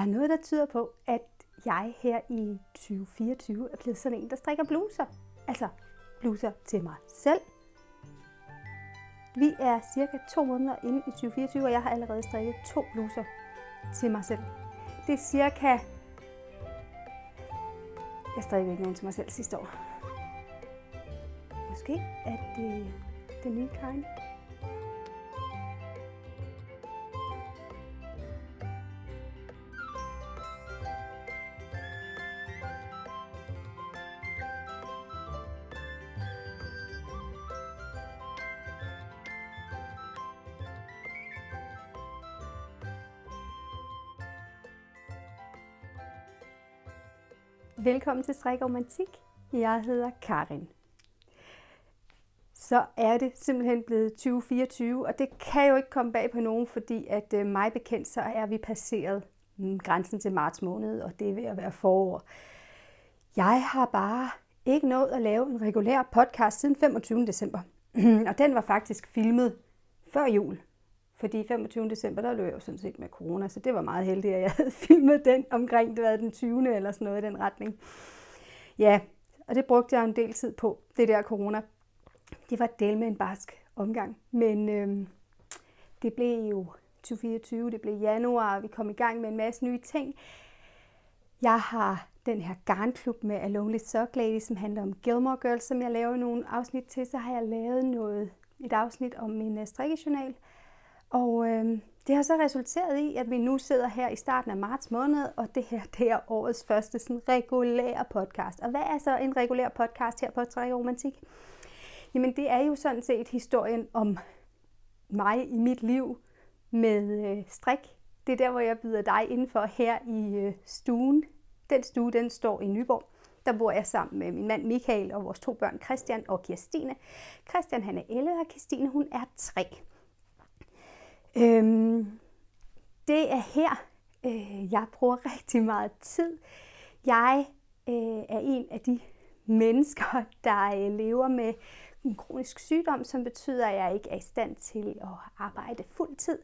er noget, der tyder på, at jeg her i 2024 er blevet sådan en, der strikker bluser. Altså bluser til mig selv. Vi er cirka 2 måneder inde i 2024, og jeg har allerede strikket 2 bluser til mig selv. Det er cirka... Jeg strikkede ikke nogen til mig selv sidste år. Måske er det nye kind. Velkommen til Strikromantik. Jeg hedder Karin. Så er det simpelthen blevet 2024, og det kan jo ikke komme bag på nogen, fordi at mig bekendt, så er vi passeret grænsen til marts måned, og det er ved at være forår. Jeg har bare ikke nået at lave en regulær podcast siden 25. december, og den var faktisk filmet før jul. Fordi 25. december, der løb jeg jo sådan set med corona, så det var meget heldigt, at jeg havde filmet den omkring den 20. eller sådan noget i den retning. Ja, og det brugte jeg en del tid på, det der corona. Det var del med en barsk omgang, men det blev jo 2024, det blev januar, og vi kom i gang med en masse nye ting. Jeg har den her garnklub med A Lonely Sock Lady, som handler om Gilmore Girls, som jeg laver nogle afsnit til. Så har jeg lavet et afsnit om min strikkejournal. Og det har så resulteret i, at vi nu sidder her i starten af marts måned, og det her det er årets første sådan regulære podcast. Og hvad er så en regulær podcast her på Strikromantik? Jamen det er jo sådan set historien om mig i mit liv med strik. Det er der, hvor jeg byder dig indenfor her i stuen. Den stue, den står i Nyborg. Der bor jeg sammen med min mand Michael og vores 2 børn Christian og Kirstine. Christian han er 11, og Kirstine hun er 3. Det er her, jeg bruger rigtig meget tid. Jeg er en af de mennesker, der lever med en kronisk sygdom, som betyder, at jeg ikke er i stand til at arbejde fuld tid.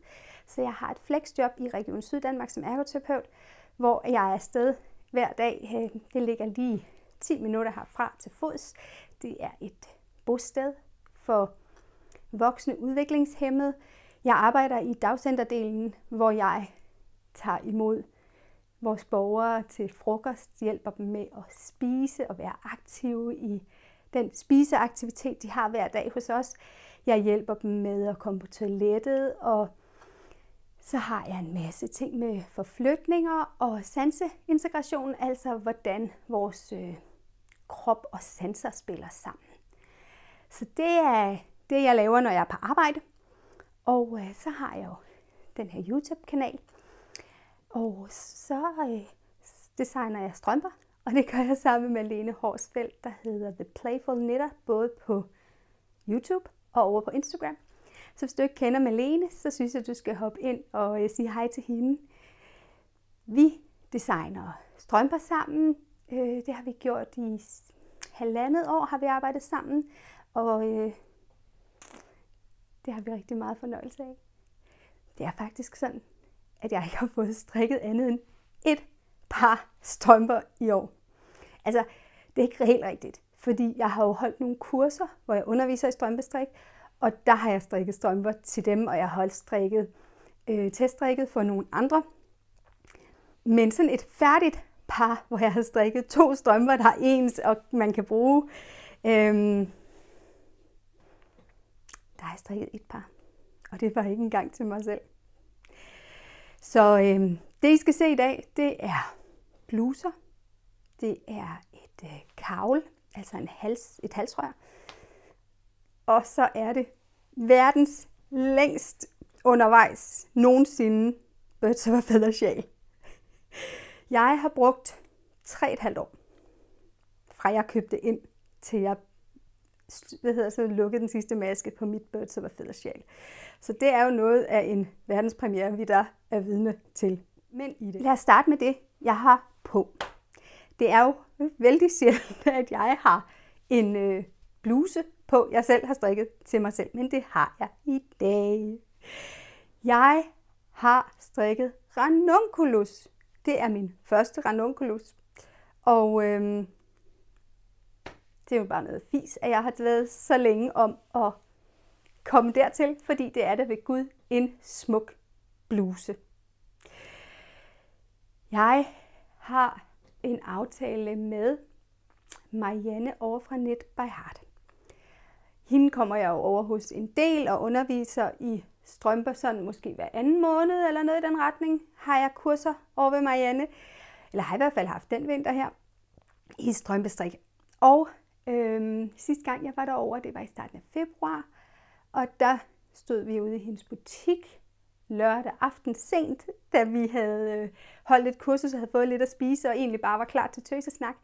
Så jeg har et flexjob i Region Syddanmark som ergoterapeut, hvor jeg er afsted hver dag. Det ligger lige 10 minutter herfra til fods. Det er et bosted for voksne udviklingshæmmede. Jeg arbejder i dagcenterdelen, hvor jeg tager imod vores borgere til frokost, hjælper dem med at spise og være aktive i den spiseaktivitet, de har hver dag hos os. Jeg hjælper dem med at komme på toilettet, og så har jeg en masse ting med forflytninger og sanseintegration, altså hvordan vores krop og sanser spiller sammen. Så det er det, jeg laver, når jeg er på arbejde. Og så har jeg jo den her YouTube-kanal, og så designer jeg strømper, og det gør jeg sammen med Lene Horsfeldt, der hedder The Playful Knitter, både på YouTube og over på Instagram. Så hvis du ikke kender Malene, så synes jeg, du skal hoppe ind og sige hej til hende. Vi designer strømper sammen. Det har vi gjort i 1,5 år, har vi arbejdet sammen, og det har vi rigtig meget fornøjelse af. Det er faktisk sådan, at jeg ikke har fået strikket andet end 1 par strømper i år. Altså, det er ikke helt rigtigt, fordi jeg har jo holdt nogle kurser, hvor jeg underviser i strømpestrik, og der har jeg strikket strømper til dem, og jeg har holdt teststrikket for nogle andre. Men sådan et færdigt par, hvor jeg har strikket 2 strømper, der er ens, og man kan bruge, der har jeg strikket 1 par, og det var ikke engang til mig selv. Så det I skal se i dag, det er bluser, det er et kavl, altså et halsrør, og så er det verdens længst undervejs nogensinde Birds of a Feather sjal. Jeg har brugt 3,5 år, fra jeg købte ind til jeg lukkede den sidste maske på mit Birds of a Feather sjal. Så det er jo noget af en verdenspremiere, vi der er vidne til. Men i det. Lad os starte med det, jeg har på. Det er jo vældig sjældent, at jeg har en bluse på, jeg selv har strikket til mig selv, men det har jeg i dag. Jeg har strikket ranunculus Det er min første ranunculus. Og det er jo bare noget fis, at jeg har været så længe om at komme dertil, fordi det er da ved Gud en smuk bluse. Jeg har en aftale med Marianne over fra Knit by Heart. Hende kommer jeg jo over hos en del og underviser i strømper, sådan måske hver anden måned eller noget i den retning, har jeg kurser over ved Marianne. Eller har i hvert fald haft den vinter her i strømpestrik. Og sidste gang jeg var derovre, det var i starten af februar, og der stod vi ude i hendes butik lørdag aften sent, da vi havde holdt et kursus og havde fået lidt at spise og egentlig bare var klar til tøsesnak.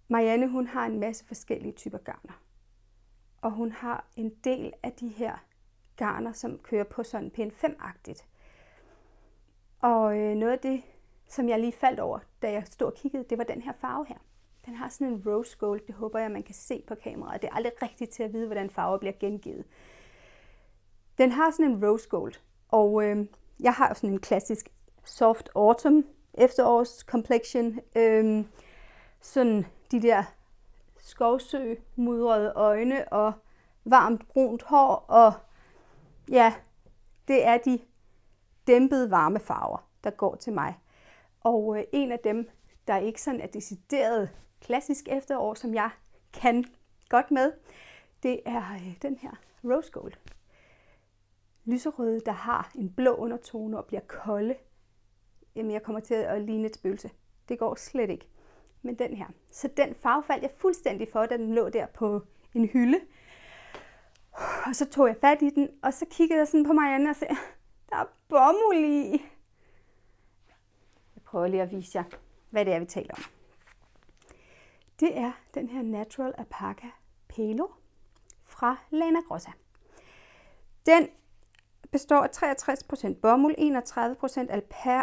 Marianne, hun har en masse forskellige typer garner. Og hun har en del af de her garner, som kører på sådan pind 5-agtigt. Og noget af det, som jeg lige faldt over, da jeg stod og kiggede, det var den her farve her. Den har sådan en rose gold, det håber jeg, man kan se på kameraet. Det er aldrig rigtigt til at vide, hvordan farver bliver gengivet. Den har sådan en rose gold, og jeg har jo sådan en klassisk soft autumn efterårs complexion. Sådan de der skovsø-mudrede øjne og varmt brunt hår, og ja, det er de dæmpede varme farver, der går til mig. Og en af dem, der ikke sådan er decideret klassisk efterår, som jeg kan godt med, det er den her rose gold. Lyserøde, der har en blå undertone og bliver kolde. Jamen, jeg kommer til at ligne et spøgelse. Det går slet ikke. Men den her. Så den farve faldt jeg fuldstændig for, da den lå der på en hylde. Og så tog jeg fat i den, og så kiggede jeg sådan på Marianne og sagde, der er bomuld i. Jeg prøver lige at vise jer, hvad det er, vi taler om. Det er den her Natural Alpaca Pelo fra Lana Grossa. Den består af 63% bomuld, 31%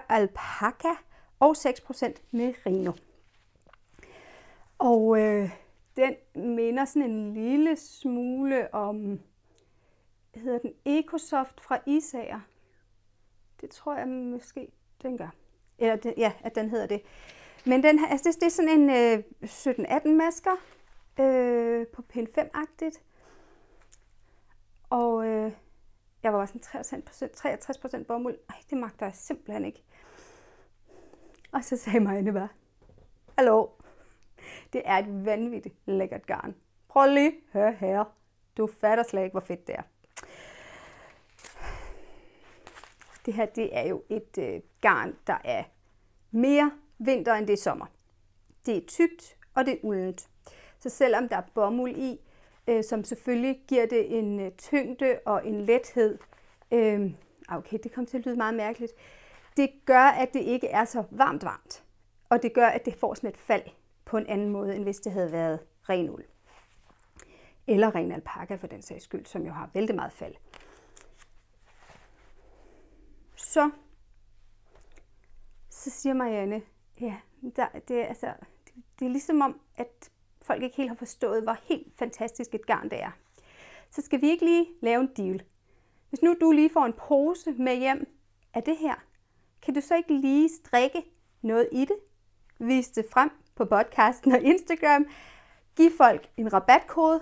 alpaca og 6% merino. Og den minder sådan en lille smule om, hedder den EcoSoft fra Isager. Det tror jeg måske, den gør. Eller ja, at den hedder det. Men den her, altså det er sådan en 17-18 masker på pind 5-agtigt. Og jeg var sådan 63% bomuld. Ej, det magter jeg simpelthen ikke. Og så sagde Marianne bare, hallo, det er et vanvittigt lækkert garn. Prøv lige, hør her. Du fatter slet ikke, hvor fedt det er. Det her, det er jo et garn, der er mere vinter, end det er sommer. Det er tykt, og det er uldent. Så selvom der er bomuld i, som selvfølgelig giver det en tyngde og en lethed. Okay, det kom til at lyde meget mærkeligt. Det gør, at det ikke er så varmt. Og det gør, at det får sådan et fald på en anden måde, end hvis det havde været ren uld. Eller ren alpaca for den sags skyld, som jo har vældig meget fald. Så siger Marianne, ja, det er ligesom om, at folk ikke helt har forstået, hvor helt fantastisk et garn det er. Så skal vi ikke lige lave en deal. Hvis nu du lige får en pose med hjem af det her, kan du så ikke lige strikke noget i det? Vise det frem på podcasten og Instagram. Giv folk en rabatkode,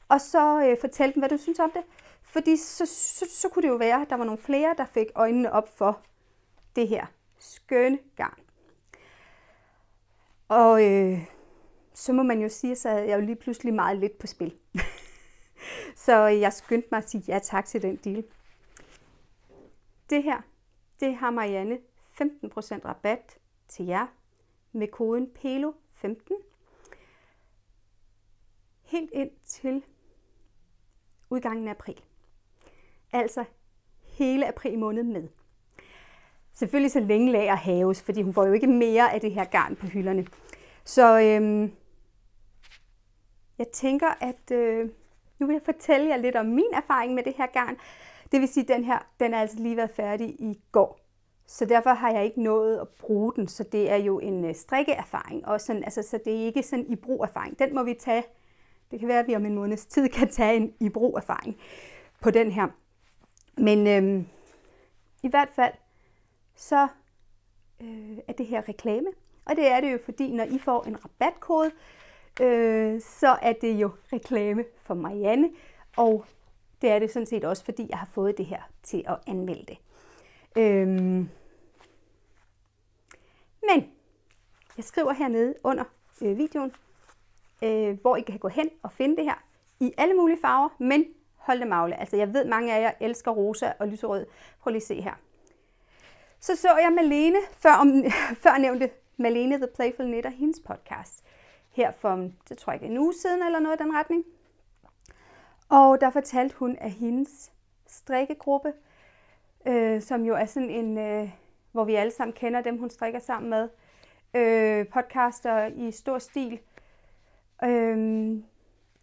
og så fortæl dem, hvad du synes om det. Fordi så kunne det jo være, at der var nogle flere, der fik øjnene op for det her skønne garn. Og så må man jo sige, så havde jeg jo lige pludselig meget lidt på spil. Så jeg skyndte mig at sige ja tak til den deal. Det her, det har Marianne 15% rabat til jer med koden PELO15. Helt ind til udgangen af april. Altså hele april måned med. Selvfølgelig så længe lager haves, fordi hun får jo ikke mere af det her garn på hylderne. Så jeg tænker, at nu vil jeg fortælle jer lidt om min erfaring med det her garn. Det vil sige, at den er altså lige været færdig i går. Så derfor har jeg ikke nået at bruge den, så det er jo en strikkeerfaring. Og sådan, altså, så det er ikke sådan en i-brug-erfaring. Den må vi tage. Det kan være, at vi om en måneds tid kan tage en i-brug-erfaring på den her. Men i hvert fald, så er det her reklame. Og det er det jo, fordi når I får en rabatkode, så er det jo reklame for Marianne. Og det er det sådan set også, fordi jeg har fået det her til at anmelde det. Men jeg skriver hernede under videoen, hvor I kan gå hen og finde det her i alle mulige farver, men hold det magle. Altså jeg ved, mange af jer elsker rosa og lyserød. Prøv lige at se her. Så jeg Malene, før nævnte Malene The Playful Knitter, hendes podcast, her for, det tror jeg ikke, en uge siden eller noget i den retning. Og der fortalte hun af hendes strikkegruppe, som jo er sådan en, hvor vi alle sammen kender dem, hun strikker sammen med, podcaster i stor stil.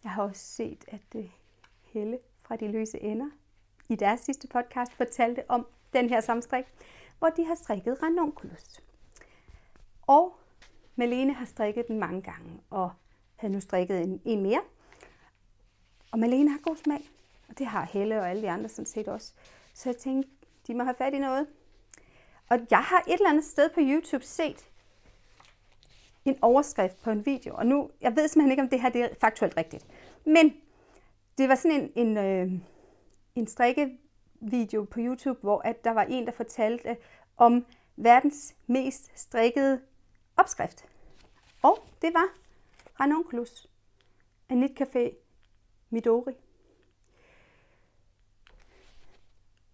Jeg har også set, at Helle fra De Løse Ender i deres sidste podcast fortalte om den her samstrik, hvor de har strikket ranunculus. Og Malene har strikket den mange gange, og havde nu strikket en mere. Og Malene har god smag, og det har Helle og alle de andre sådan set også. Så jeg tænkte, de må have fat i noget. Og jeg har et eller andet sted på YouTube set en overskrift på en video, og nu, jeg ved simpelthen ikke, om det her det er faktuelt rigtigt. Men det var sådan en strikkevideo på YouTube, hvor at der var en, der fortalte om verdens mest strikkede opskrift. Og det var ranunculus af Knitcafé Midori.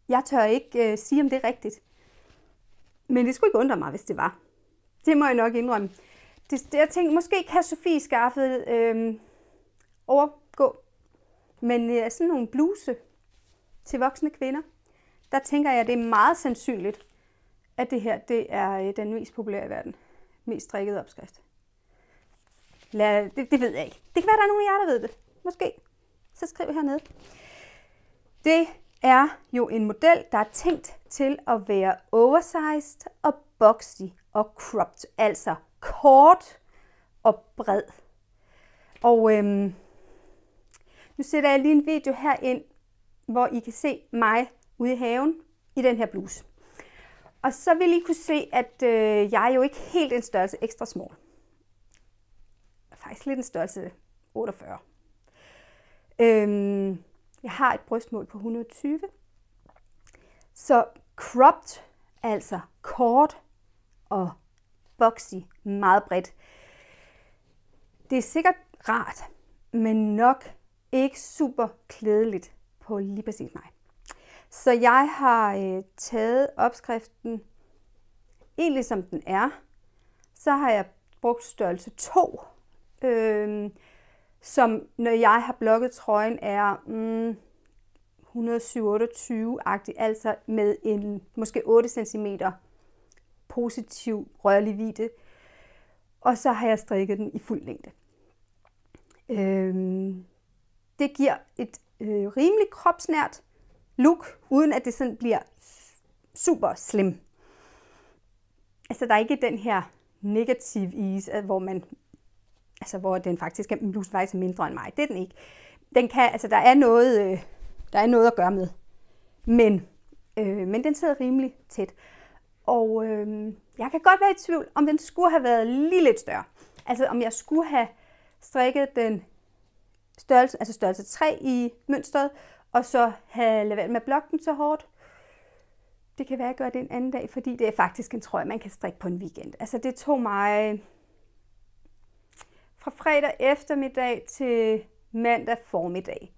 Jeg tør ikke sige, om det er rigtigt. Men det skulle ikke undre mig, hvis det var. Det må jeg nok indrømme. Jeg tænkte, måske kan Sofie skaffe overgå. Men sådan nogle bluse til voksne kvinder, der tænker jeg, at det er meget sandsynligt, at det her det er den mest populære i verden. Mest strikkede opskrift. Det ved jeg ikke. Det kan være, der er nogen af jer, der ved det. Måske. Så skriv hernede. Det er jo en model, der er tænkt til at være oversized og boxy og cropped. Altså kort og bred. Og nu sætter jeg lige en video her ind, hvor I kan se mig ude i haven i den her bluse. Og så vil I kunne se, at jeg er jo ikke helt en størrelse ekstra small. Faktisk lidt en størrelse 48. Jeg har et brystmål på 120. Så cropped, altså kort og boxy, meget bredt. Det er sikkert rart, men nok ikke super klædeligt på lige præcis mig. Så jeg har taget opskriften egentlig som den er. Så har jeg brugt størrelse 2, som når jeg har blokket trøjen er 127-agtig, altså med en måske 8 cm positiv rørlig vidde. Og så har jeg strikket den i fuld længde. Det giver et rimelig kropsnært look, uden at det sådan bliver super slim. Altså der er ikke den her negative ease, hvor den faktisk er en bluse faktisk mindre end mig. Det er den ikke. Den kan, altså der er noget at gøre med. Men den sidder rimelig tæt. Og jeg kan godt være i tvivl, om den skulle have været lige lidt større. Altså om jeg skulle have strikket den størrelse 3 i mønstret, og så have lavet med at blokke den så hårdt. Det kan være, at jeg gør det en anden dag, fordi det er faktisk en trøje, man kan strikke på en weekend. Altså det tog mig fra fredag eftermiddag til mandag formiddag.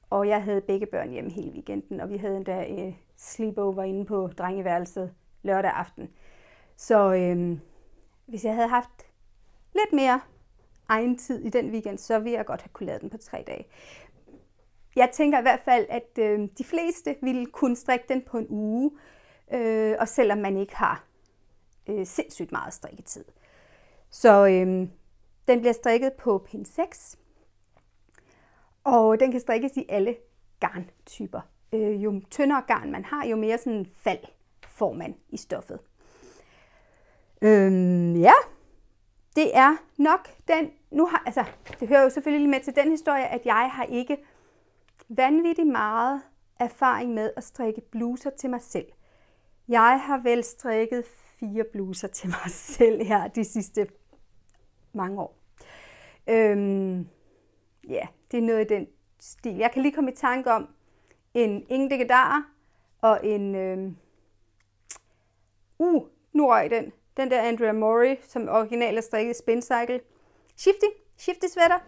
Og jeg havde begge børn hjemme hele weekenden, og vi havde endda sleepover inde på drengeværelset lørdag aften. Så hvis jeg havde haft lidt mere egen tid i den weekend, så ville jeg godt have kunne lave den på 3 dage. Jeg tænker i hvert fald, at de fleste ville kunne strikke den på en uge, og selvom man ikke har sindssygt meget strikketid. Så den bliver strikket på pind 6, og den kan strikkes i alle garntyper. Jo tyndere garn man har, jo mere sådan fald får man i stoffet. Ja, det er nok den. Det hører jo selvfølgelig med til den historie, at jeg har ikke vanvittigt meget erfaring med at strikke bluser til mig selv. Jeg har vel strikket 4 bluser til mig selv her de sidste mange år. Ja, det er noget i den stil. Jeg kan lige komme i tanke om en Ingen Dikkedarer og en... nu røg den. Den der Andrea Mori, som originalt er strikket Spin Cycle. Shifty sweater.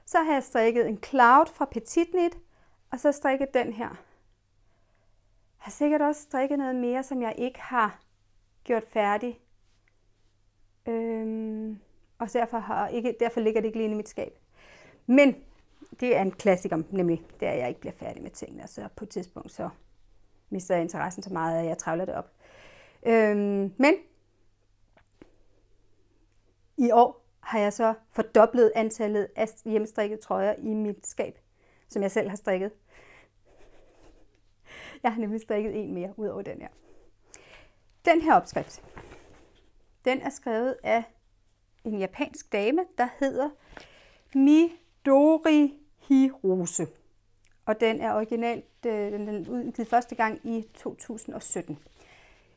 Så har jeg strikket en Cloud fra Petit Knit, og så strikket den her. Jeg har sikkert også strikket noget mere, som jeg ikke har gjort færdig. Og derfor ligger det ikke lige inde i mit skab. Men det er en klassiker, nemlig der jeg ikke bliver færdig med tingene. Så på et tidspunkt så mister jeg interessen så meget, at jeg travler det op. Men i år har jeg så fordoblet antallet af hjemmestrikkede trøjer i mit skab, som jeg selv har strikket. Jeg har nemlig strikket en mere ud over den her. Den her opskrift, den er skrevet af en japansk dame, der hedder Midori Hirose. Og den er originalt, den er udgivet første gang i 2017.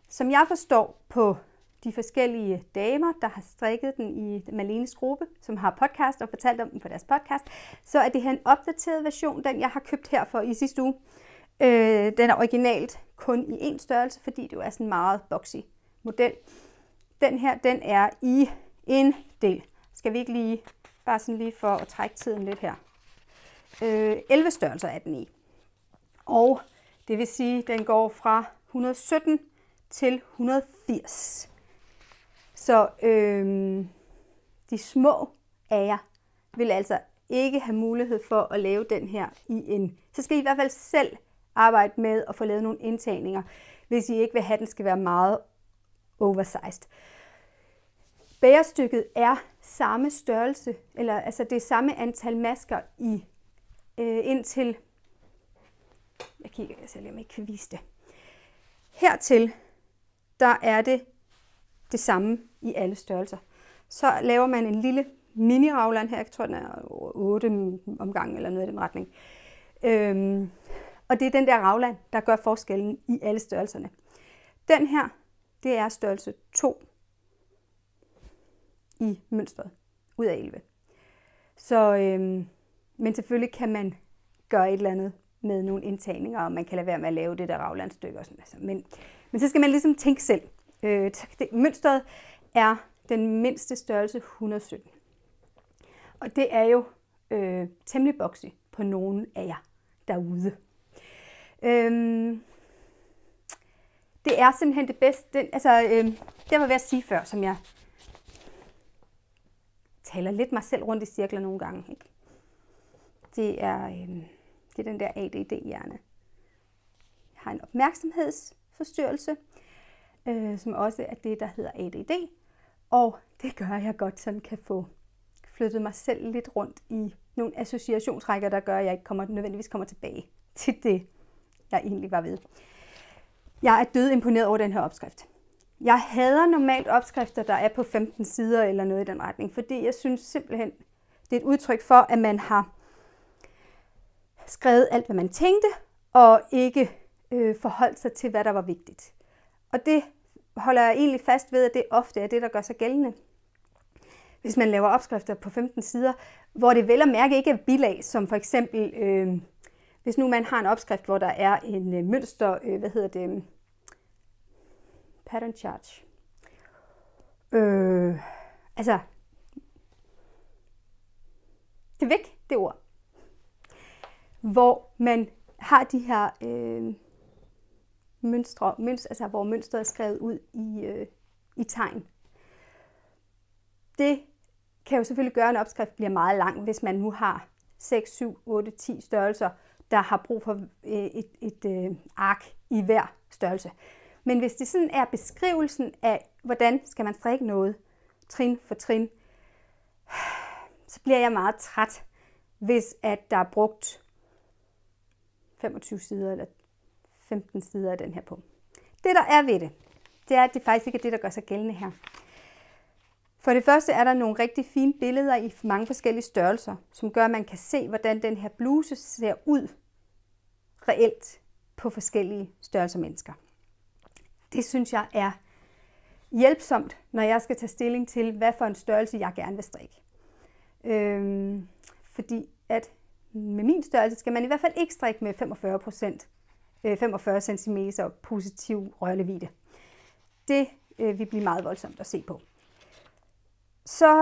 Som jeg forstår på de forskellige damer, der har strikket den i Malenes gruppe, som har podcast og fortalt om den på deres podcast, så er det her en opdateret version, den jeg har købt her for i sidste uge. Den er originalt kun i en størrelse, fordi det jo er sådan en meget boxy model. Den her, den er i en del. Skal vi ikke lige, bare sådan lige for at trække tiden lidt her. 11 størrelser er den i. Og det vil sige, den går fra 117 til 180. Så de små af jer vil altså ikke have mulighed for at lave den her i en... Så skal I hvert fald selv arbejde med at få lavet nogle indtagninger, hvis I ikke vil have, at den skal være meget oversized. Bærestykket er samme størrelse, eller altså det er samme antal masker i indtil... Jeg kigger selv, om jeg ikke kan vise det. Hertil, der er det samme i alle størrelser. Så laver man en lille mini-raglan her, jeg tror den er 8 omgange eller noget i den retning. Og det er den der raglan, der gør forskellen i alle størrelserne. Den her, det er størrelse 2 i mønstret, ud af 11. Så, men selvfølgelig kan man gøre et eller andet med nogle indtagninger, og man kan lade være med at lave det der raglandstykke og sådan. Altså. Men så skal man ligesom tænke selv. Mønstret er den mindste størrelse 117. Og det er jo temmelig boxy på nogen af jer derude. Det er simpelthen det bedste. Det var ved at sige før, som jeg taler lidt mig selv rundt i cirkler nogle gange. Ikke? Det er den der ADD-hjerne. Jeg har en opmærksomhedsforstyrrelse, som også er det, der hedder ADD. Og det gør, at jeg godt sådan kan få flyttet mig selv lidt rundt i nogle associationsrækker, der gør, at jeg ikke nødvendigvis kommer tilbage til det, jeg egentlig var ved. Jeg er død imponeret over den her opskrift. Jeg hader normalt opskrifter, der er på 15 sider eller noget i den retning, fordi jeg synes simpelthen, det er et udtryk for, at man har skrevet alt, hvad man tænkte, og ikke forholdt sig til, hvad der var vigtigt. Og det holder jeg egentlig fast ved, at det ofte er det, der gør sig gældende. Hvis man laver opskrifter på 15 sider, hvor det vel at mærke ikke er bilag, som for eksempel, hvis nu man har en opskrift, hvor der er en mønster, pattern chart. Det er væk, det ord. Hvor man har de her mønstre, hvor mønstret er skrevet ud i tegn. Det kan jo selvfølgelig gøre, at en opskrift bliver meget lang, hvis man nu har 6, 7, 8, 10 størrelser, der har brug for et ark i hver størrelse. Men hvis det sådan er beskrivelsen af, hvordan skal man strikke noget, trin for trin, så bliver jeg meget træt, hvis at der er brugt 25 sider eller 15 sider af den her på. Det, der er ved det, det er, at det faktisk ikke er det, der gør sig gældende her. For det første er der nogle rigtig fine billeder i mange forskellige størrelser, som gør, at man kan se, hvordan den her bluse ser ud reelt på forskellige størrelser mennesker. Det synes jeg er hjælpsomt, når jeg skal tage stilling til, hvad for en størrelse jeg gerne vil strikke. Fordi at med min størrelse skal man i hvert fald ikke strikke med 45 cm positiv rørlevidde. Det vil blive meget voldsomt at se på. Så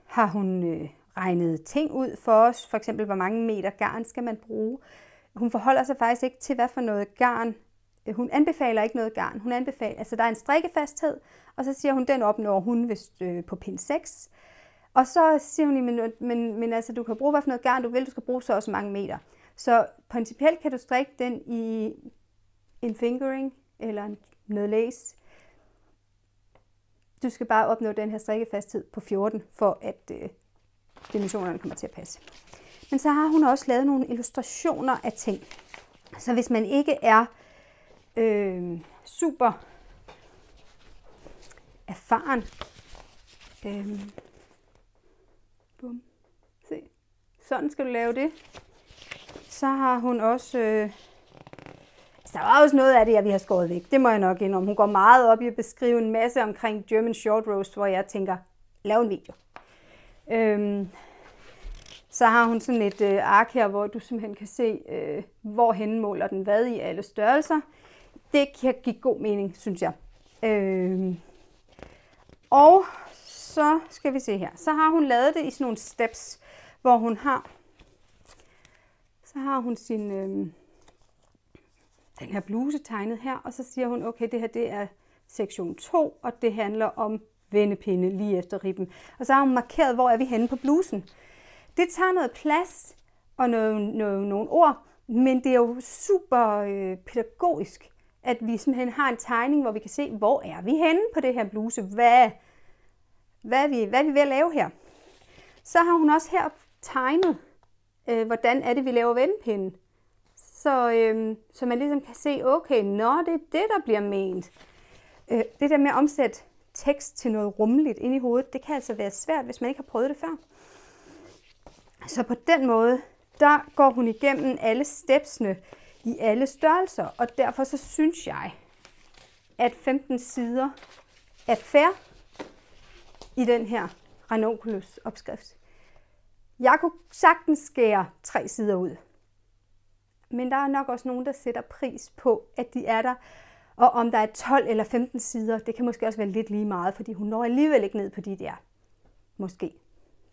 har hun regnet ting ud for os, for eksempel hvor mange meter garn skal man bruge. Hun forholder sig faktisk ikke til, hvad for noget garn. Hun anbefaler ikke noget garn. Hun anbefaler, altså der er en strikkefasthed, og så siger hun, den opnår hun vist på pind 6. Og så siger hun, men altså, du kan bruge, hvad for noget garn du vil, du skal bruge så også mange meter. Så principielt kan du strikke den i en fingering eller noget lace. Du skal bare opnå den her strikkefasthed på 14, for at dimensionerne kommer til at passe. Men så har hun også lavet nogle illustrationer af ting. Så hvis man ikke er super erfaren, bum, se, sådan skal du lave det. Så har hun også, der var også noget af det, vi har skåret væk. Det må jeg nok indrømme. Hun går meget op i at beskrive en masse omkring German Short Roast, hvor jeg tænker, lav en video. Så har hun sådan et ark her, hvor du simpelthen kan se, hvorhen måler den hvad i alle størrelser. Det kan give god mening, synes jeg. Og så skal vi se her. Så har hun lavet det i sådan nogle steps, hvor hun har, så har hun sin, den her bluse tegnet her, og så siger hun, okay, det her det er sektion 2, og det handler om vendepinde lige efter ribben. Og så har hun markeret, hvor er vi henne på blusen. Det tager noget plads og nogle ord, men det er jo super pædagogisk, at vi simpelthen har en tegning, hvor vi kan se, hvor er vi henne på det her bluse, hvad er vi ved at lave her. Så har hun også her tegnet, hvordan er det, vi laver vendepinde. Så man ligesom kan se, okay, det er det, der bliver ment. Det der med at omsætte tekst til noget rummeligt ind i hovedet, det kan altså være svært, hvis man ikke har prøvet det før. Så på den måde, der går hun igennem alle stepsene i alle størrelser, og derfor så synes jeg, at 15 sider er fair i den her ranunculus opskrift. Jeg kunne sagtens skære 3 sider ud, men der er nok også nogen, der sætter pris på, at de er der, og om der er 12 eller 15 sider, det kan måske også være lidt lige meget, fordi hun når alligevel ikke ned på de der, måske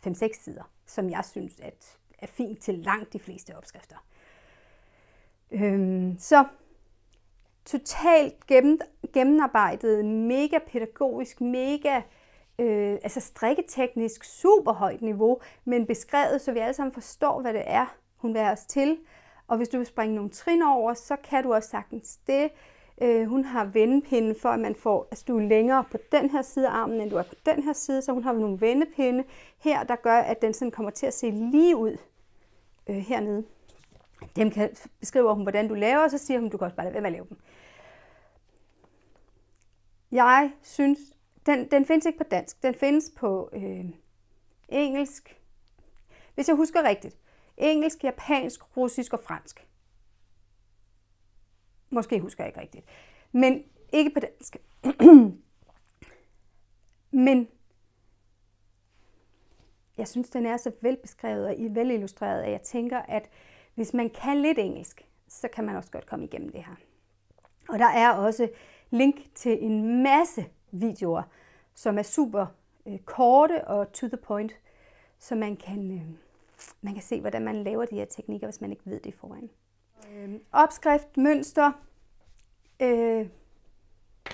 5-6 sider, som jeg synes er fint til langt de fleste opskrifter. Så totalt gennemarbejdet, mega pædagogisk, mega altså strikketeknisk, super højt niveau, men beskrevet, så vi alle sammen forstår, hvad det er, hun vil have os til. Og hvis du vil springe nogle trin over, så kan du også sagtens det. Hun har vendepinde for, at man får, altså du er længere på den her side af armen, end du er på den her side, så hun har nogle vendepinde her, der gør, at den sådan kommer til at se lige ud hernede. Dem beskriver hun, hvordan du laver, og så siger hun, du kan også bare lade være med at lave dem. Jeg synes, den findes ikke på dansk, den findes på engelsk, hvis jeg husker rigtigt. Engelsk, japansk, russisk og fransk. Måske husker jeg ikke rigtigt. Men ikke på dansk. Men jeg synes, den er så velbeskrevet og velillustreret, at jeg tænker, at hvis man kan lidt engelsk, så kan man også godt komme igennem det her. Og der er også link til en masse videoer, som er super korte og to the point, så man kan se, hvordan man laver de her teknikker, hvis man ikke ved det i forvejen. Opskrift, mønster,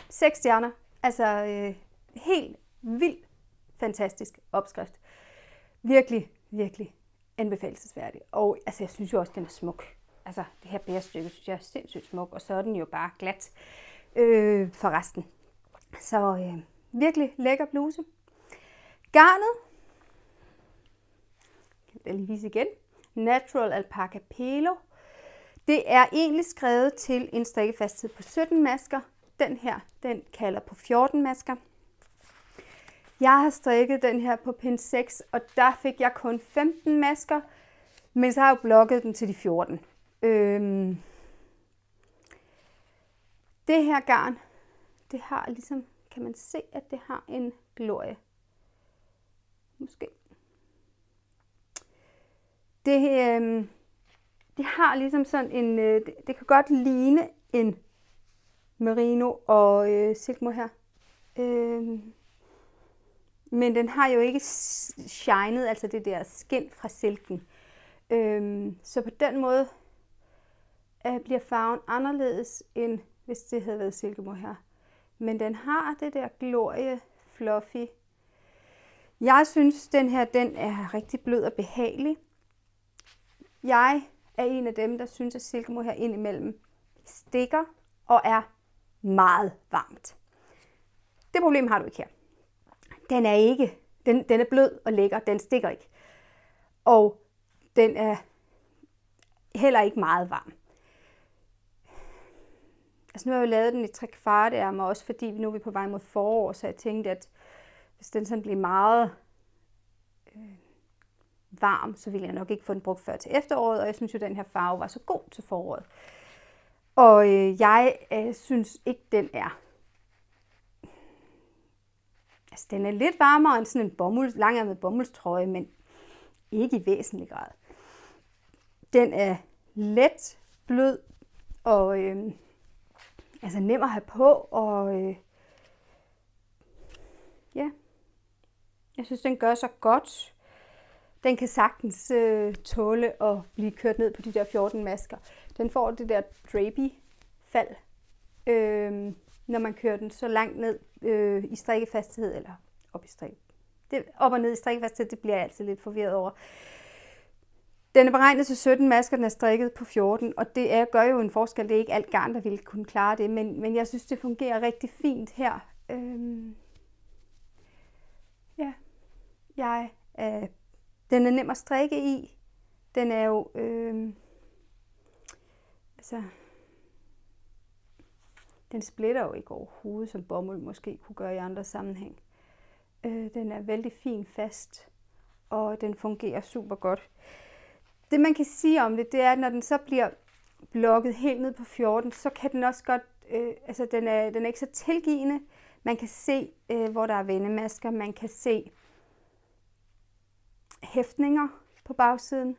6 stjerner, altså helt vildt fantastisk opskrift. Virkelig, virkelig anbefalelsesværdig. Og altså, jeg synes jo også, den er smuk. Altså, det her bærestykke synes jeg er sindssygt smuk, og så er den jo bare glat for resten. Så virkelig lækker bluse. Garnet, kan jeg lige vise igen, Natural Alpaca Pelo. Det er egentlig skrevet til en strikkefasthed på 17 masker. Den her, den kalder på 14 masker. Jeg har strikket den her på pind 6, og der fik jeg kun 15 masker, men så har jeg jo blokket den til de 14. Det her garn det har ligesom, kan man se, at det har en glorie. Måske. Det har ligesom sådan en, det kan godt ligne en merino og silkemohair. Men den har jo ikke shined, altså det der skin fra silken. Så på den måde bliver farven anderledes, end hvis det havde været silkemohair. Men den har det der glorie, fluffy. Jeg synes, den her den er rigtig blød og behagelig. Jeg er en af dem, der synes, at silkemohair indimellem stikker og er meget varmt. Det problem har du ikke her. Den er ikke, den er blød og lækker, den stikker ikke. Og den er heller ikke meget varm. Altså nu har jeg jo lavet den i 3/4 ærmer, også fordi nu er vi på vej mod forår, så jeg tænkte, at hvis den sådan bliver meget varm, så ville jeg nok ikke få den brugt før til efteråret, og jeg synes jo, at den her farve var så god til foråret. Og jeg synes ikke, den er. Altså, den er lidt varmere end sådan en langærmet bomuldstrøje, men ikke i væsentlig grad. Den er let, blød og altså nem at have på, og ja, jeg synes, den gør så godt. Den kan sagtens tåle at blive kørt ned på de der 14 masker. Den får det der drapey-fald, når man kører den så langt ned i strikkefasthed, eller op i strik. Op og ned i strikkefasthed, det bliver jeg altid lidt forvirret over. Den er beregnet til 17 masker, den er strikket på 14, og det gør jo en forskel. Det er ikke alt garn, der ville kunne klare det, men jeg synes, det fungerer rigtig fint her. Ja, den er nem at strikke i. Den er jo, den splitter jo ikke overhovedet, som bomuld måske kunne gøre i andre sammenhæng. Den er vældig fin fast, og den fungerer super godt. Det man kan sige om det, det er, at når den så bliver blokket helt ned på 14, så kan den også godt, den er ikke så tilgivende. Man kan se, hvor der er vendemasker, man kan se hæftninger på bagsiden.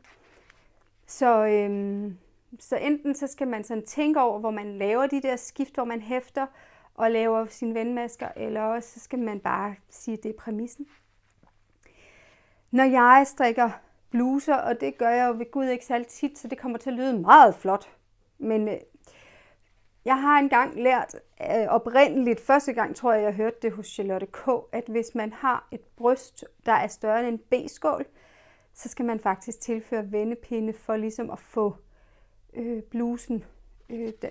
Så enten så skal man sådan tænke over, hvor man laver de der skift, hvor man hæfter og laver sine vendemasker, eller også så skal man bare sige, at det er præmissen. Når jeg strikker bluser, og det gør jeg jo ved Gud ikke særlig tit, så det kommer til at lyde meget flot. Men jeg har engang lært oprindeligt, første gang tror jeg hørte det hos Charlotte K., at hvis man har et bryst, der er større end en B-skål, så skal man faktisk tilføre vendepinde for ligesom at få blusen.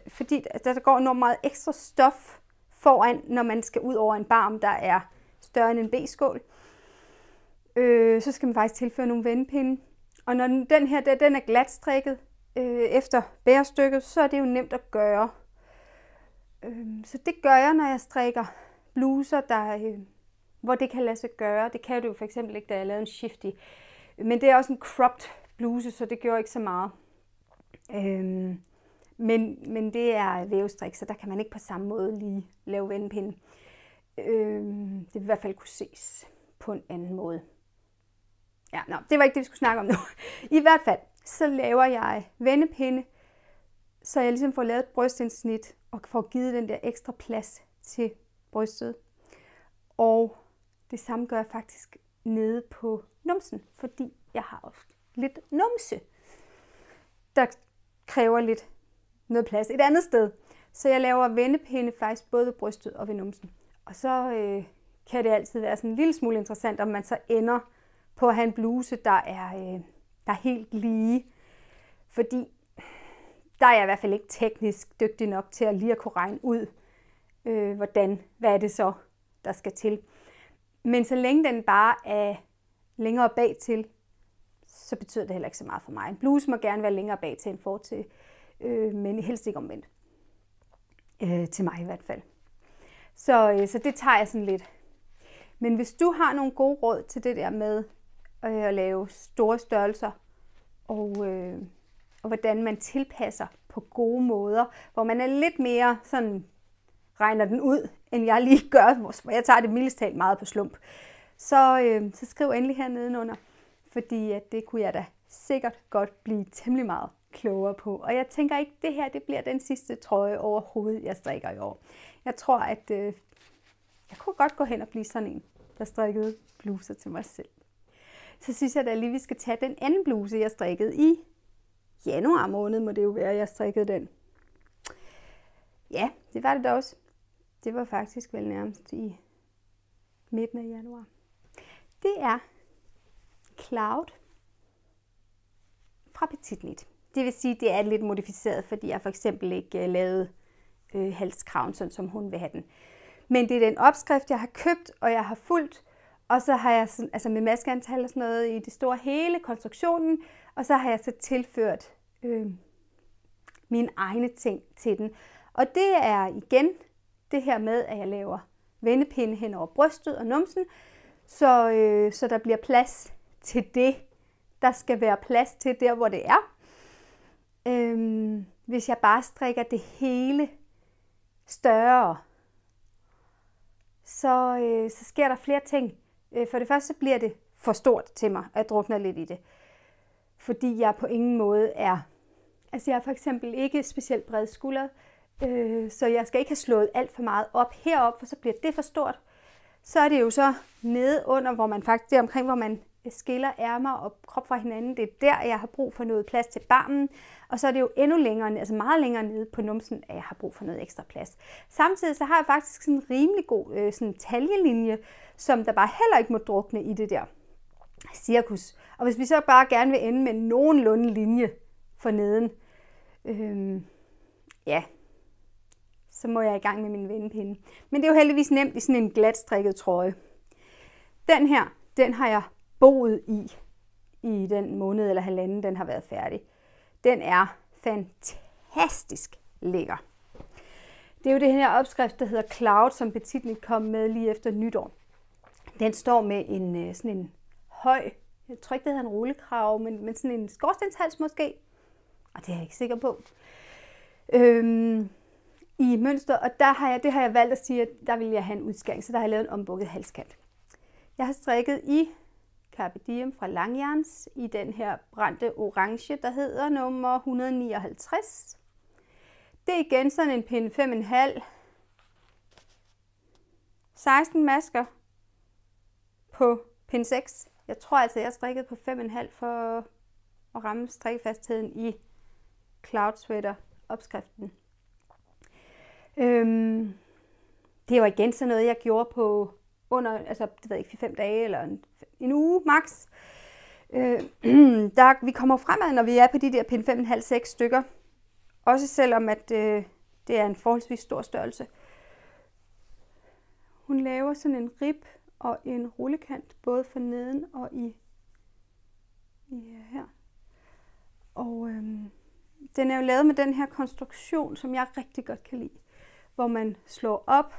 Fordi der går enormt meget ekstra stof foran, når man skal ud over en barm, der er større end en B-skål. Så skal man faktisk tilføre nogle vendepinde. Og når den her den er glatstrikket efter bærestykket, så er det jo nemt at gøre. Så det gør jeg, når jeg strikker bluser, hvor det kan lade sig gøre. Det kan det jo for eksempel ikke, da jeg lavede en shifty. Men det er også en cropped bluse, så det gjorde ikke så meget. Men det er vævestrik, så der kan man ikke på samme måde lige lave vendepinde. Det vil i hvert fald kunne ses på en anden måde. Ja, det var ikke det, vi skulle snakke om nu. I hvert fald, så laver jeg vendepinde, så jeg ligesom får lavet et brystindsnit og får givet den der ekstra plads til brystet. Og det samme gør jeg faktisk nede på numsen, fordi jeg har også lidt numse, der kræver lidt noget plads et andet sted. Så jeg laver vendepinde faktisk både ved brystet og ved numsen. Og så kan det altid være sådan en lille smule interessant, om man så ender på at have en bluse, der er helt lige. Fordi der er jeg i hvert fald ikke teknisk dygtig nok til at lige at kunne regne ud, hvad er det så, der skal til. Men så længe den bare er længere bag til, så betyder det heller ikke så meget for mig. En bluse må gerne være længere bag til end fortil, men helst ikke omvendt. Til mig i hvert fald. Så det tager jeg sådan lidt. Men hvis du har nogle gode råd til det der med at lave store størrelser, og hvordan man tilpasser på gode måder, hvor man er lidt mere sådan regner den ud, end jeg lige gør, hvor jeg tager det mildest talt meget på slump. Så skriv endelig her nedenunder, fordi at det kunne jeg da sikkert godt blive temmelig meget klogere på. Og jeg tænker ikke, at det her det bliver den sidste trøje overhovedet, jeg strikker i år. Jeg tror, at jeg kunne godt gå hen og blive sådan en, der strikkede bluser til mig selv. Så synes jeg da lige, vi skal tage den anden bluse, jeg strikkede i januar måned, må det jo være, jeg strikkede den. Ja, det var det da også. Det var faktisk vel nærmest i midten af januar. Det er Cloud fra Petit Knit. Det vil sige, det er lidt modificeret, fordi jeg for eksempel ikke lavede halskraven, sådan som hun vil have den. Men det er den opskrift, jeg har købt, og jeg har fulgt. Og så har jeg altså med maskeantal og sådan noget i det store hele, konstruktionen. Og så har jeg så tilført mine egne ting til den. Og det er igen det her med, at jeg laver vendepinde hen over brystet og numsen, så der bliver plads til det, der skal være plads til der, hvor det er. Hvis jeg bare strikker det hele større, så sker der flere ting. For det første så bliver det for stort til mig, at jeg drukner lidt i det. Fordi jeg på ingen måde er... Altså jeg er for eksempel ikke specielt bredskuldret, så jeg skal ikke have slået alt for meget op herop, for så bliver det for stort. Så er det jo så nede under, hvor man faktisk, det er omkring, hvor man skiller ærmer og krop fra hinanden. Det er der, jeg har brug for noget plads til barmen. Og så er det jo endnu længere, altså meget længere nede på numsen, at jeg har brug for noget ekstra plads. Samtidig så har jeg faktisk sådan en rimelig god sådan taljelinje, som der bare heller ikke må drukne i det der cirkus. Og hvis vi så bare gerne vil ende med nogenlunde linje for neden, ja, så må jeg i gang med min vendepinde. Men det er jo heldigvis nemt i sådan en glatstrikket trøje. Den her, den har jeg boet i den måned eller halvanden, den har været færdig. Den er fantastisk lækker. Det er jo det her opskrift, der hedder Cloud, som Petit Knit kom med lige efter nytår. Den står med en sådan en høj, jeg tror ikke det hedder en rullekrave, men sådan en skorstenshals måske. Og det er jeg ikke sikker på. I mønster, og det har jeg valgt at sige, at der vil jeg have en udskæring, så der har jeg lavet en ombukket halskant. Jeg har strikket i Carpe Diem fra Langjern i den her brændte orange, der hedder nummer 159. Det er igen sådan en pinde 5,5. 16 masker på pinde 6. Jeg tror altså, jeg har strikket på 5,5 for at ramme strikkefastheden i Cloud Sweater opskriften. Det var igen sådan noget, jeg gjorde på under, altså det ved jeg ikke, 5 dage eller en uge max. Vi kommer fremad, når vi er på de der pinde 5,5-6 stykker. Også selvom at det er en forholdsvis stor størrelse. Hun laver sådan en rib og en rullekant, både for neden og i her. Og den er jo lavet med den her konstruktion, som jeg rigtig godt kan lide. Hvor man slår op.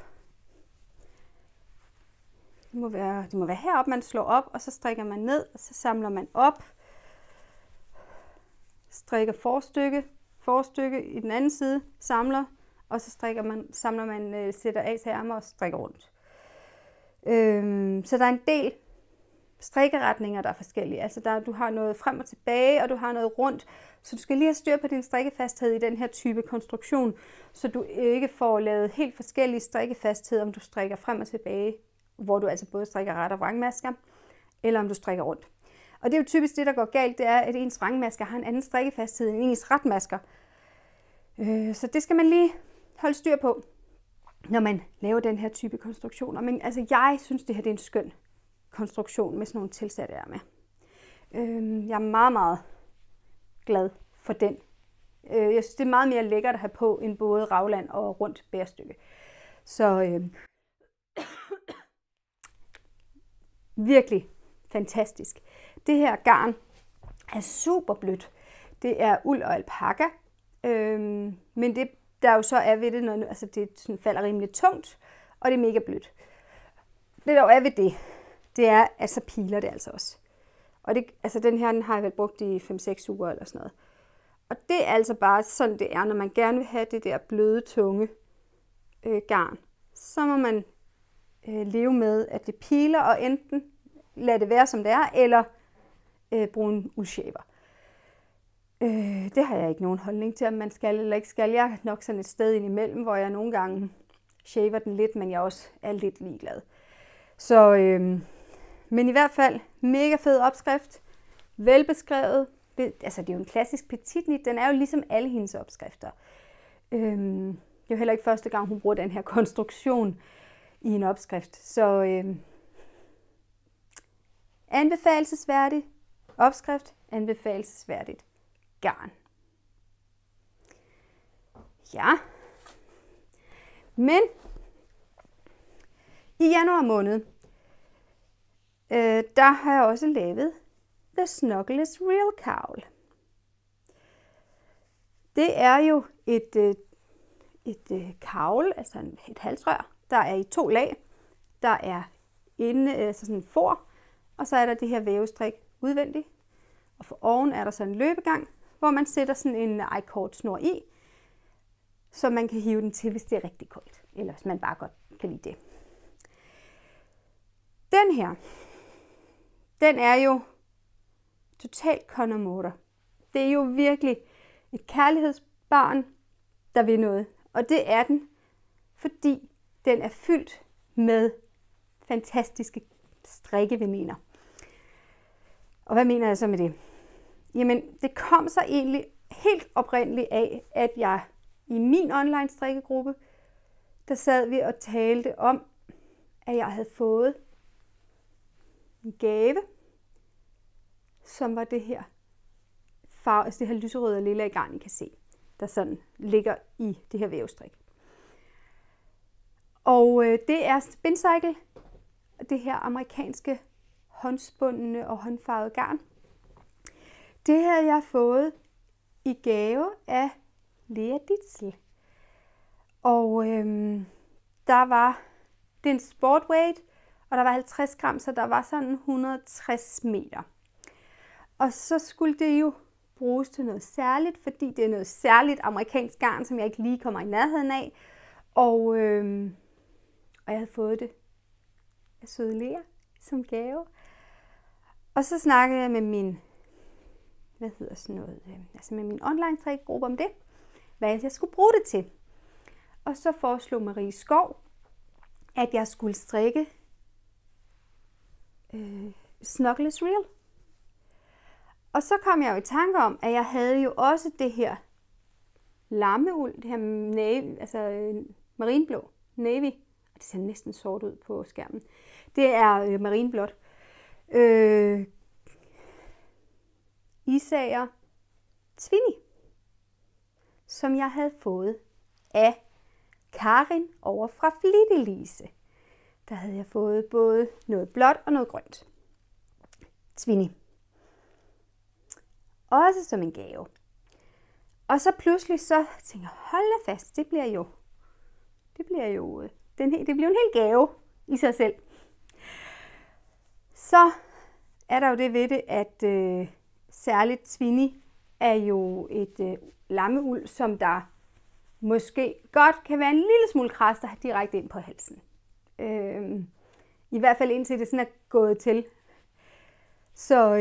Det må være heroppe, man slår op, og så strikker man ned, og så samler man op. Strikker forstykke i den anden side, samler, og så samler man, sætter af til ærmer og strikker rundt. Så der er en del strikkeretninger, der er forskellige. Altså du har noget frem og tilbage, og du har noget rundt. Så du skal lige have styr på din strikkefasthed i den her type konstruktion, så du ikke får lavet helt forskellige strikkefasthed, om du strikker frem og tilbage, hvor du altså både strikker ret og vrangmasker, eller om du strikker rundt. Og det er jo typisk det, der går galt, det er, at ens vrangmasker har en anden strikkefasthed end ens retmasker. Så det skal man lige holde styr på, når man laver den her type konstruktioner. Men altså, jeg synes, det her det er en skøn konstruktion med sådan nogle tilsatte ærmer. Jeg er meget, meget glad for den. Jeg synes, det er meget mere lækkert at have på end både ragland og rundt bærstykke. Så virkelig fantastisk. Det her garn er super blødt. Det er uld og alpaka, men det der jo så er ved det, når altså det sådan falder rimelig tungt, og det er mega blødt. Det der jo er ved det er, at så piler det altså også. Og det, altså den her, den har jeg vel brugt i 5-6 uger eller sådan noget. Og det er altså bare sådan, det er, når man gerne vil have det der bløde, tunge garn, så må man leve med, at det piler, og enten lade det være, som det er, eller bruge en uldshaver. Det har jeg ikke nogen holdning til, om man skal eller ikke skal. Jeg er nok sådan et sted indimellem, hvor jeg nogle gange shaver den lidt, men jeg også er lidt ligeglad. Så, men i hvert fald, mega fed opskrift, velbeskrevet. Altså, det er jo en klassisk petitnit, den er jo ligesom alle hendes opskrifter. Det er jo heller ikke første gang, hun bruger den her konstruktion i en opskrift. Så anbefalelsesværdig opskrift, anbefalelsesværdigt garn. Ja, men i januar måned, der har jeg også lavet The Snugglest Real Cowl. Det er jo et cowl, altså et halsrør, der er i 2 lag. Der er altså sådan en for, og så er der det her vævestrik udvendigt. Og for oven er der så en løbegang, hvor man sætter sådan en I-cord snor i, så man kan hive den til, hvis det er rigtig koldt, eller hvis man bare godt kan lide det. Den her, den er jo totalt kondermåter. Det er jo virkelig et kærlighedsbarn, der vil noget. Og det er den, fordi den er fyldt med fantastiske strikkeveninder. Og hvad mener jeg så med det? Jamen, det kom så egentlig helt oprindeligt af, at jeg i min online strikkegruppe, der sad vi og talte om, at jeg havde fået en gave, som var det her farve, altså det her lyserøde og lilla garn, I kan se, der sådan ligger i det her vævestrik. Og det er Spincycle, det her amerikanske håndspundne og håndfarvede garn. Det havde jeg fået i gave af Lea Ditzel. Og der var, det er en sportweight, og der var 50 gram, så der var sådan 160 meter. Og så skulle det jo bruges til noget særligt, fordi det er noget særligt amerikansk garn, som jeg ikke lige kommer i nærheden af. Og jeg havde fået det af søde Lea som gave. Og så snakkede jeg med min, med min online strikkegruppe om det, hvad jeg skulle bruge det til. Og så foreslog Marie Skov, at jeg skulle strikke Snugglest Real. Og så kom jeg jo i tanke om, at jeg havde jo også det her lammeuld, det her navy, altså marineblå, navy. Og det ser næsten sort ud på skærmen. Det er marineblåt. Isager Twinny, som jeg havde fået af Karin over fra Flittelise. Der havde jeg fået både noget blåt og noget grønt. Twinny. Også som en gave. Og så pludselig så tænker jeg, hold da fast, det bliver jo en hel gave i sig selv. Så er der jo det ved det, at særligt Twinny er jo et lammeuld, som der måske godt kan være en lille smule kras, der direkte ind på halsen. I hvert fald indtil det sådan er gået til. Så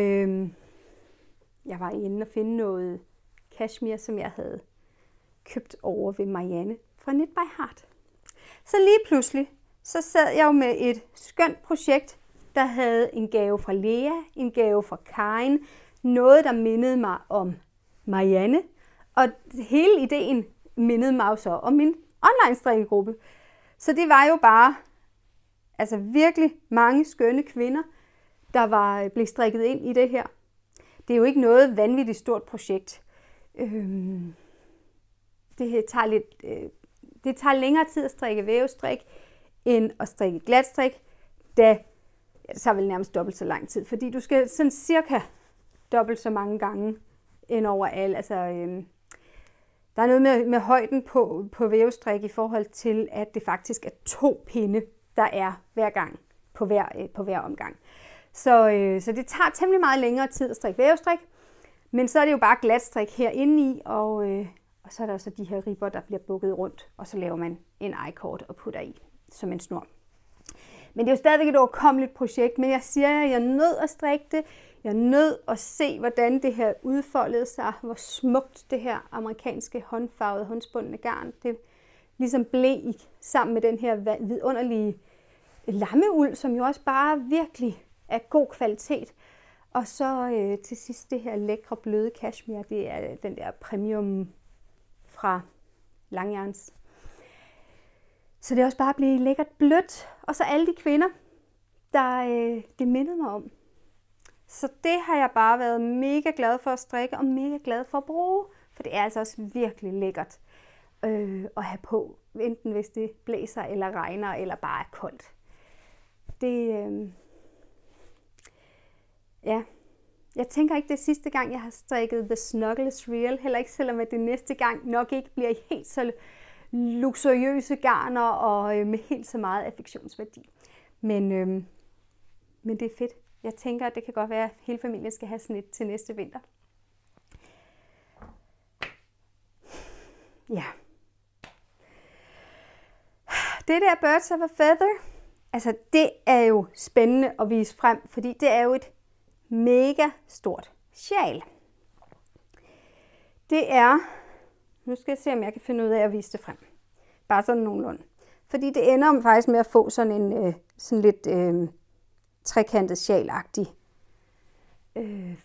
jeg var inde og finde noget cashmere, som jeg havde købt over ved Marianne fra Knit by Heart. Så lige pludselig, så sad jeg jo med et skønt projekt, der havde en gave fra Lea, en gave fra Karin, noget der mindede mig om Marianne, og hele ideen mindede mig så om min online strikkegruppe. Så det var jo bare altså virkelig mange skønne kvinder, der blev strikket ind i det her. Det er jo ikke noget vanvittigt stort projekt. Det tager længere tid at strikke vævestrik, end at strikke glatstrik, det tager vel nærmest dobbelt så lang tid, fordi du skal sådan cirka dobbelt så mange gange end overalt. Altså, der er noget med højden på vævestrik i forhold til, at det faktisk er 2 pinde, der er hver gang på hver omgang. Så det tager temmelig meget længere tid at strikke vævestrik, men så er det jo bare glatstrik herinde i, og Og så er der så de her ribber, der bliver bukket rundt, og så laver man en I-cord og putter i som en snor. Men det er jo stadigvæk et overkommeligt projekt, men jeg siger, at jeg er nødt at strikke det. Jeg er nødt at se, hvordan det her udfoldede sig, hvor smukt det her amerikanske håndfarvede, håndspundne garn, det ligesom blev sammen med den her vidunderlige lammeuld, som jo også bare virkelig er god kvalitet. Og så til sidst det her lækre bløde cashmere, det er den der premium fra Langjerns. Så det er også bare blevet lækkert blødt. Og så alle de kvinder, der det mindede mig om. Så det har jeg bare været mega glad for at strikke og mega glad for at bruge. For det er altså også virkelig lækkert at have på, enten hvis det blæser eller regner eller bare er koldt. Det, ja. Jeg tænker ikke, det er sidste gang, jeg har strikket The Snuggle is Real. Heller ikke, selvom det næste gang nok ikke bliver helt så luksuriøse garner og med helt så meget affektionsværdi. Men det er fedt. Jeg tænker, at det kan godt være, at hele familien skal have sådan et til næste vinter. Ja. Det der Birds of a Feather, altså det er jo spændende at vise frem, fordi det er jo et mega stort sjal. Det er, nu skal jeg se, om jeg kan finde ud af at vise det frem. Bare sådan nogenlunde. Fordi det ender faktisk med at få sådan en sådan lidt trekantet sjalagtig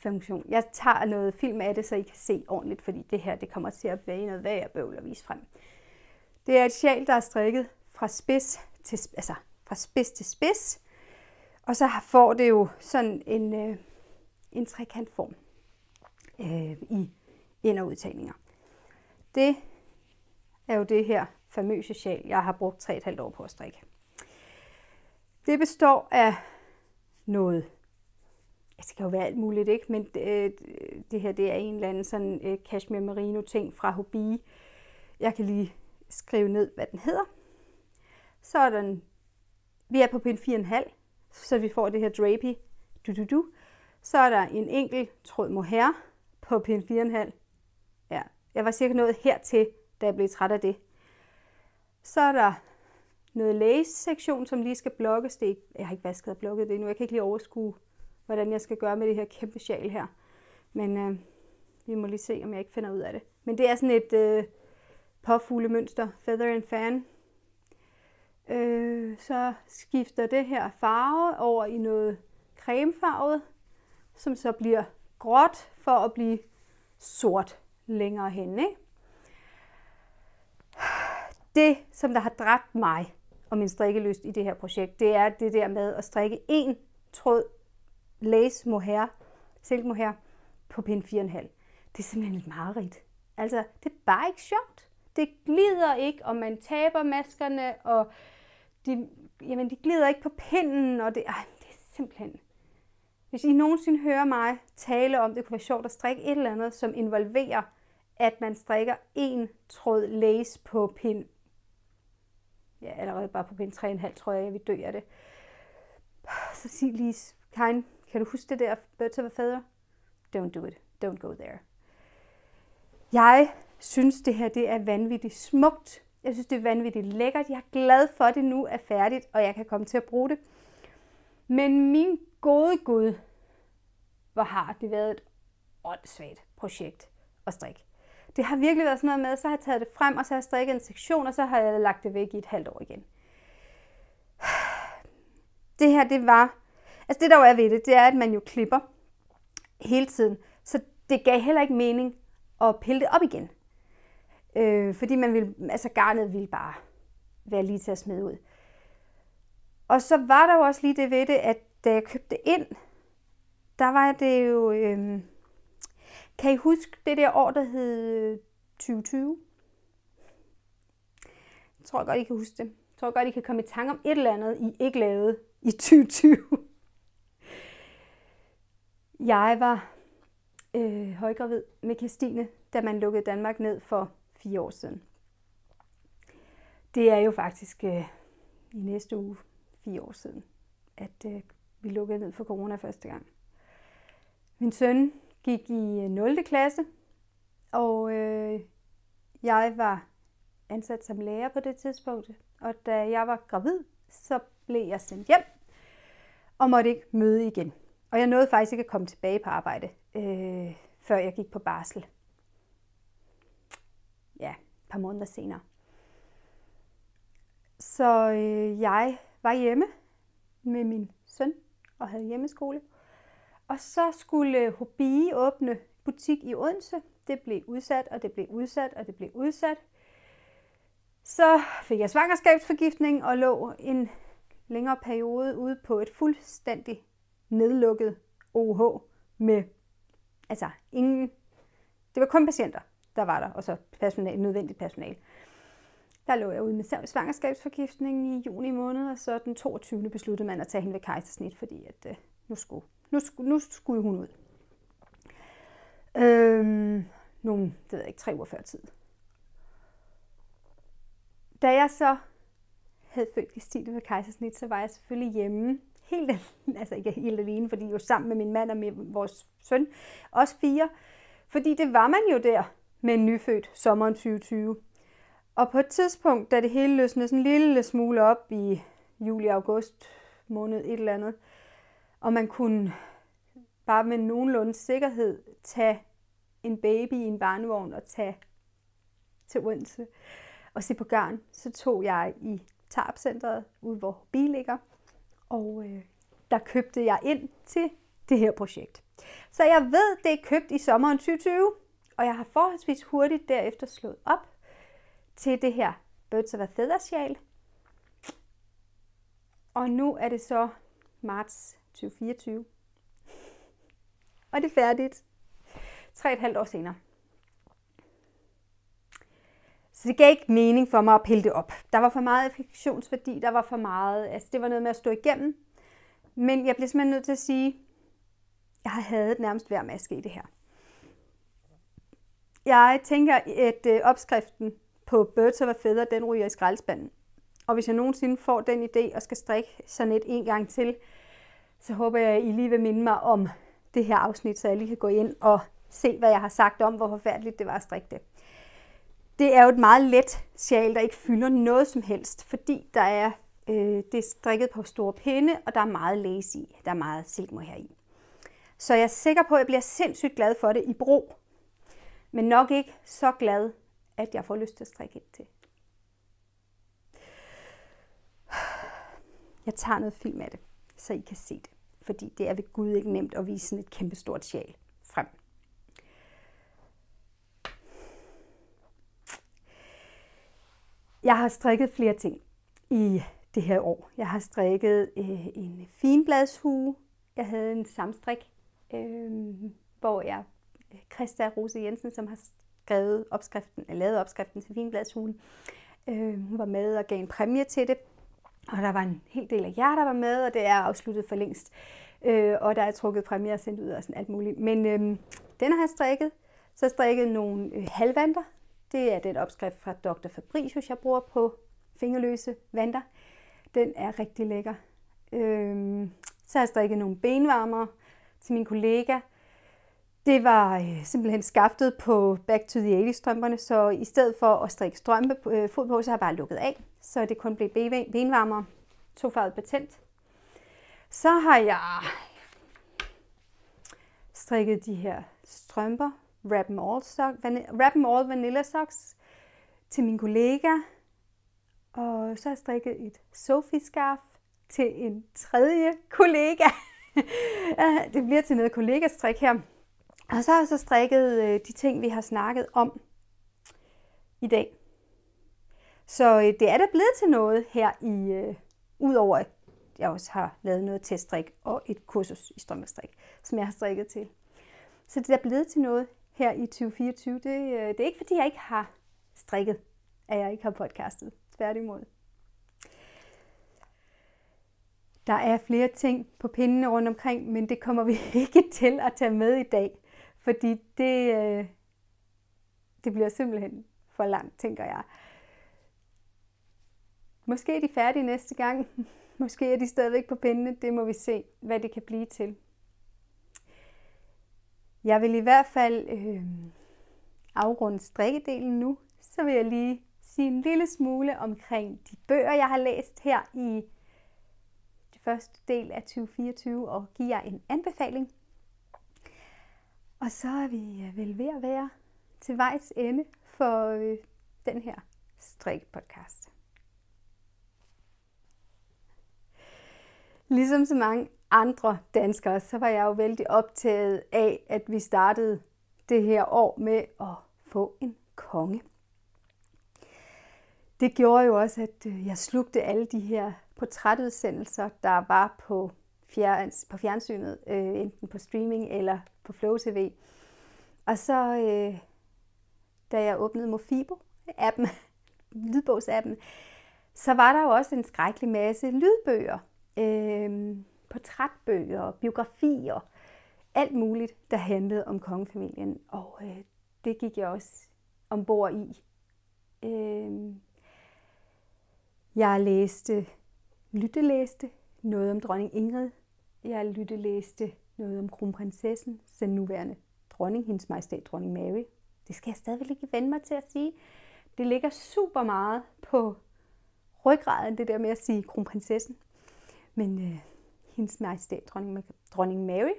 funktion. Jeg tager noget film af det, så I kan se ordentligt, fordi det her det kommer til at være noget værre bøvl at vise frem. Det er et sjal, der er strikket fra spids til spids, og så får det jo sådan en trekantform i ind- og udtagninger. Det er jo det her famøse sjal, jeg har brugt 3,5 år på at strikke. Det består af noget, det kan jo være alt muligt, ikke? Men det her det er en eller anden sådan cashmere merino ting fra Hobbii. Jeg kan lige skrive ned, hvad den hedder. Så er den, vi er på pind 4,5, så vi får det her drapey. Så er der en enkelt tråd mohair på pind 4,5. Ja, jeg var cirka nået hertil, da jeg blev træt af det. Så er der noget lace-sektion, som lige skal blokkes. Jeg har ikke vasket og blokket det endnu. Jeg kan ikke lige overskue, hvordan jeg skal gøre med det her kæmpe sjal her. Men vi må lige se, om jeg ikke finder ud af det. Men det er sådan et påfuglemønster, feather and fan. Så skifter det her farve over i noget cremefarvet, som så bliver gråt for at blive sort længere hen, ikke? Det, som der har dræbt mig og min strikkelyst i det her projekt, det er det der med at strikke en tråd lace mohair, silk mohair på pind 4,5. Det er simpelthen et mareridt. Altså, det er bare ikke sjovt. Det glider ikke, og man taber maskerne, og de glider ikke på pinden, og det er simpelthen... Hvis I nogensinde hører mig tale om, det kunne være sjovt at strikke et eller andet, som involverer, at man strikker en tråd lace på pind, ja, allerede bare på pind 3,5, tror jeg vil dø af det. Så sig lige, kan du huske det der Birds of a Feather? Don't do it. Don't go there. Jeg synes, det her det er vanvittigt smukt. Jeg synes, det er vanvittigt lækkert. Jeg er glad for, at det nu er færdigt, og jeg kan komme til at bruge det. Men min gode Gud, hvor har det været et åndssvagt projekt at strikke. Det har virkelig været sådan noget med, så har jeg taget det frem, og så har jeg strikket en sektion, og så har jeg lagt det væk i et halvt år igen. Det her, det var... Altså det, der jo er ved det, det er, at man jo klipper hele tiden. Så det gav heller ikke mening at pille det op igen. Fordi garnet ville bare være lige til at smide ud. Og så var der jo også lige det ved det, at da jeg købte det ind, der var det jo... kan I huske det der år, der hed 2020? Jeg tror godt, I kan huske det. Jeg tror godt, I kan komme i tanke om et eller andet, I ikke lavede i 2020. Jeg var højgravid med Kirstine, da man lukkede Danmark ned for 4 år siden. Det er jo faktisk i næste uge 4 år siden, at vi lukkede ned for corona første gang. Min søn gik i 0. klasse, og Jeg var ansat som lærer på det tidspunkt, og da jeg var gravid, så blev jeg sendt hjem og måtte ikke møde igen. Og jeg nåede faktisk ikke at komme tilbage på arbejde, før jeg gik på barsel. Ja, et par måneder senere. Så jeg var hjemme med min søn og havde hjemmeskole. Og så skulle Hobie åbne butik i Odense. Det blev udsat, og det blev udsat, og det blev udsat. Så fik jeg svangerskabsforgiftning og lå en længere periode ude på et fuldstændig nedlukket OH med ingen. Det var kun patienter, der var der, og så nødvendigt personale. Der lå jeg ude med svangerskabsforgiftning i juni måned, og så den 22. besluttede man at tage hende ved kejsersnit, fordi at nu skulle hun ud. Nogle, det ved jeg ikke, 3 uger før tid. Da jeg så havde født Christine ved kejsersnit, så var jeg selvfølgelig hjemme. Ikke helt alene, fordi jeg var sammen med min mand og med vores søn. Også 4. Fordi det var man jo der med en nyfødt sommeren 2020. Og på et tidspunkt, da det hele løsnede sådan en lille smule op i juli-august måned et eller andet, og man kunne bare med nogenlunde sikkerhed tage en baby i en barnevogn og tage til Odense og se på garn, så tog jeg i Tarp-centret, ude hvor Hobie ligger, og der købte jeg ind til det her projekt. Så jeg ved, det er købt i sommeren 2020, og jeg har forholdsvis hurtigt derefter slået op til det her Birds of a Feather sjal. Og nu er det så marts 2024. Og det er færdigt 3,5 år senere. Så det gav ikke mening for mig at pille det op. Der var for meget affektionsværdi, der var for meget, det var noget med at stå igennem. Men jeg blev simpelthen nødt til at sige, at jeg havde nærmest hver maske i det her. Jeg tænker, at opskriften på Birds of a Feather, den ryger i skraldespanden. Og hvis jeg nogensinde får den idé og skal strikke sådan et en gang til, så håber jeg, at I lige vil minde mig om det her afsnit, så jeg lige kan gå ind og se, hvad jeg har sagt om, hvor forfærdeligt det var at strikke det. Det er jo et meget let sjal, der ikke fylder noget som helst, fordi der er, det er strikket på store pinde, og der er meget lace i. Der er meget silkmohair i. Så jeg er sikker på, at jeg bliver sindssygt glad for det i brug, men nok ikke så glad, at jeg får lyst til at strikke ind til. Jeg tager noget film af det, så I kan se det, fordi det er ved Gud ikke nemt at vise sådan et kæmpestort sjal frem. Jeg har strikket flere ting i det her år. Jeg har strikket en finbladshue. Jeg havde en samstrik, hvor jeg Christa Rose Jensen, som har skrevet lavet opskriften til finbladshuen. Hun var med og gav en præmie til det. Og der var en hel del af jer, der var med, og det er afsluttet for længst. Og der er trukket præmier og sendt ud og sådan alt muligt. Men den har jeg strikket. Så har jeg strikket nogle halvvanter. Det er den opskrift fra Dr. Fabricius, jeg bruger på fingerløse vanter. Den er rigtig lækker. Så har jeg strikket nogle benvarmere til min kollega. Det var simpelthen skaftet på Back to the 80's strømperne, så i stedet for at strikke fod på, så har jeg bare lukket af, så det kun blev benvarmere, 2-farvet patent. Så har jeg strikket de her strømper, Wrap 'em All Vanilla Socks til min kollega, og så har jeg strikket et Sophie-scarf til en tredje kollega. Det bliver til noget kollegastrik her. Og så har jeg så strikket de ting, vi har snakket om i dag. Så det er da blevet til noget her udover at jeg også har lavet noget teststrik og et kursus i strømpestrik, som jeg har strikket til. Så det er blevet til noget her i 2024. Det er ikke fordi, jeg ikke har strikket, at jeg ikke har podcastet. Tværtimod. Der er flere ting på pindene rundt omkring, men det kommer vi ikke til at tage med i dag. Fordi det bliver simpelthen for langt, tænker jeg. Måske er de færdige næste gang. Måske er de stadigvæk på pindene. Det må vi se, hvad det kan blive til. Jeg vil i hvert fald afrunde strikkedelen nu. så vil jeg lige sige en lille smule omkring de bøger, jeg har læst her i det første del af 2024, og give jer en anbefaling. Og så er vi vel ved at være til vejs ende for den her strik-podcast. Ligesom så mange andre danskere, så var jeg jo vældig optaget af, at vi startede det her år med at få en konge. Det gjorde jo også, at jeg slugte alle de her portrætudsendelser, der var på fjernsynet, enten på streaming eller på Flow TV. Og så, da jeg åbnede Mofibo-appen, lydbogsappen, så var der jo også en skrækkelig masse lydbøger, portrætbøger, biografier, alt muligt, der handlede om kongefamilien. Og det gik jeg også ombord i. Jeg lyttelæste noget om dronning Ingrid. Jeg lyttelæste noget om kronprinsessen, den nuværende dronning, hendes majestæt dronning Mary. Det skal jeg stadigvæk ikke vende mig til at sige. Det ligger super meget på ryggraden, det der med at sige kronprinsessen. Men hendes majestæt dronning Mary.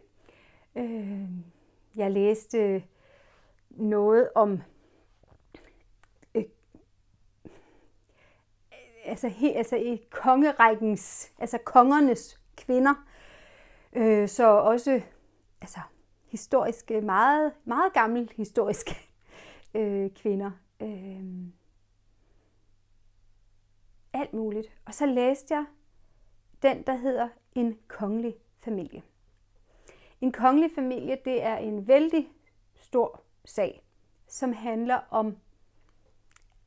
Jeg læste noget om i kongerækkens, kongernes kvinder, så også historiske, meget, meget gammel historiske kvinder. Alt muligt. Og så læste jeg den, der hedder En kongelig familie. En kongelig familie, det er en vældig stor sag, som handler om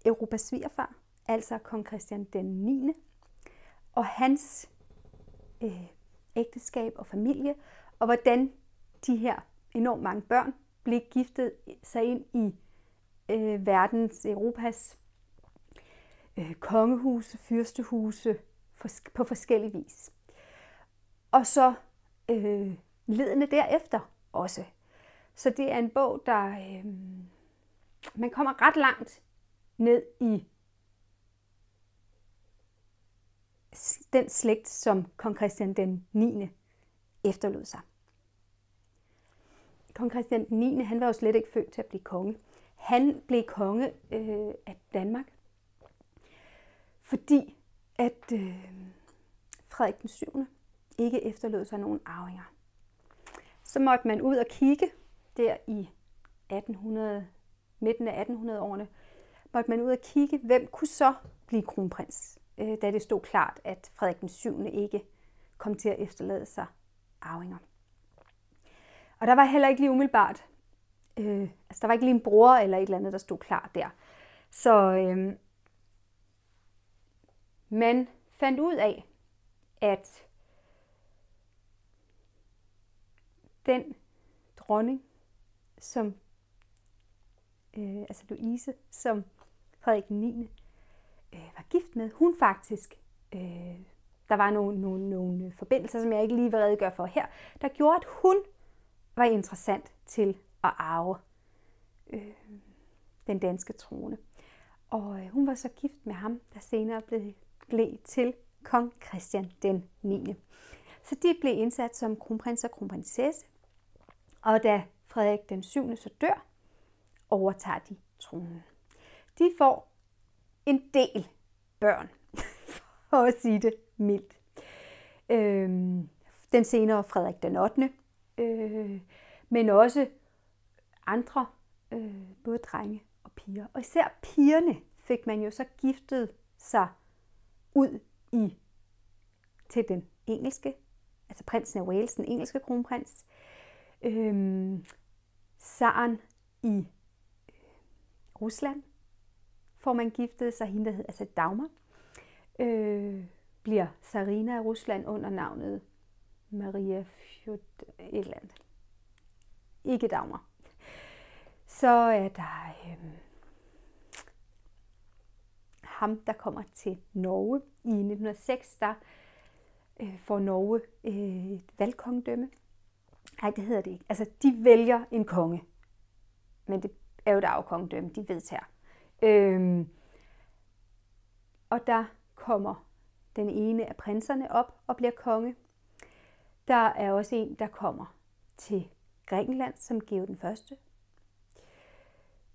Europas svigerfar, altså kong Christian den 9. og hans ægteskab og familie, og hvordan de her enormt mange børn blev giftet sig ind i Europas kongehuse, fyrstehuse på forskellig vis. Og så ledende derefter også. Så det er en bog, der man kommer ret langt ned i den slægt, som kong Christian den 9. efterlod sig. Kong Christian den 9. han var jo slet ikke født til at blive konge. Han blev konge af Danmark, fordi at Frederik den 7. ikke efterlod sig nogen arvinger. Så måtte man ud og kigge der i midten af 1800-årene, måtte man ud og kigge, hvem kunne så blive kronprins, da det stod klart, at Frederik den 7. ikke kom til at efterlade sig arvinger. Og der var heller ikke lige umiddelbart, der var ikke lige en bror eller et eller andet, der stod klar der. Så man fandt ud af, at den dronning, som Louise, som Frederik den 9. Var gift med, hun faktisk, der var nogle forbindelser, som jeg ikke lige vil redegøre for her, der gjorde, at hun var interessant til at arve den danske trone. Og hun var så gift med ham, der senere blev til kong Christian den 9. Så de blev indsat som kronprins og kronprinsesse, og da Frederik den 7. så dør, overtager de tronen. De får en del børn, for at sige det mildt. Den senere Frederik den 8., men også andre, både drenge og piger. Og især pigerne fik man jo så giftet sig ud til den engelske, altså prinsen af Wales, den engelske kronprins. Zaren i Rusland får man giftet sig, hende der hedder Dagmar, bliver Tsarina af Rusland under navnet Maria Fjodland. Ikke Dagmar. Så er der ham, der kommer til Norge. I 1906, der får Norge et valgkongedømme. Nej, det hedder det ikke. Altså, de vælger en konge. Men det er jo et arvekongedømme, de vedtager Og der kommer den ene af prinserne op og bliver konge. Der er også en, der kommer til Grækenland som Georg den Første.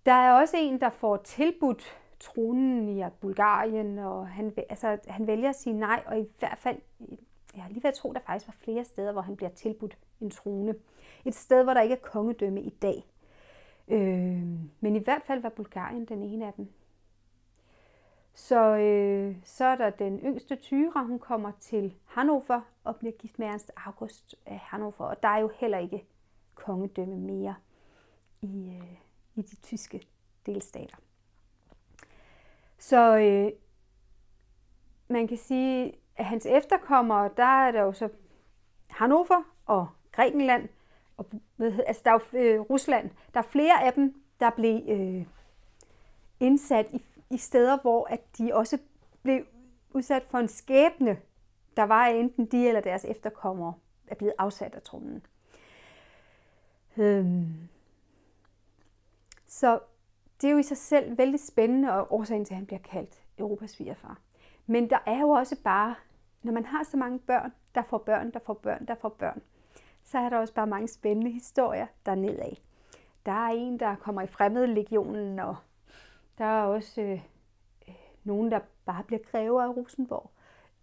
Der er også en, der får tilbudt tronen i Bulgarien, og han vælger at sige nej, og i hvert fald, jeg har lige ved at tro, der faktisk var flere steder, hvor han bliver tilbudt en trone. Et sted, hvor der ikke er kongedømme i dag. Men i hvert fald var Bulgarien den ene af dem. Så er der den yngste Thyra, hun kommer til Hannover og bliver gift med Ernst August af Hannover. Og der er jo heller ikke kongedømme mere i de tyske delstater. Så man kan sige, at hans efterkommere, der er der jo så Hannover og Grækenland, og altså der er jo Rusland. Der er flere af dem, der blev indsat i steder, hvor at de også blev udsat for en skæbne, der var enten de eller deres efterkommere er blevet afsat af tronen. Så det er jo i sig selv vældig spændende, og årsagen til, at han bliver kaldt Europas svigerfar. Men der er jo også bare, når man har så mange børn, der får børn, så er der også bare mange spændende historier dernedad. Der er en, der kommer i Fremmedlegionen, og der er også nogen, der bare bliver grever af Rosenborg.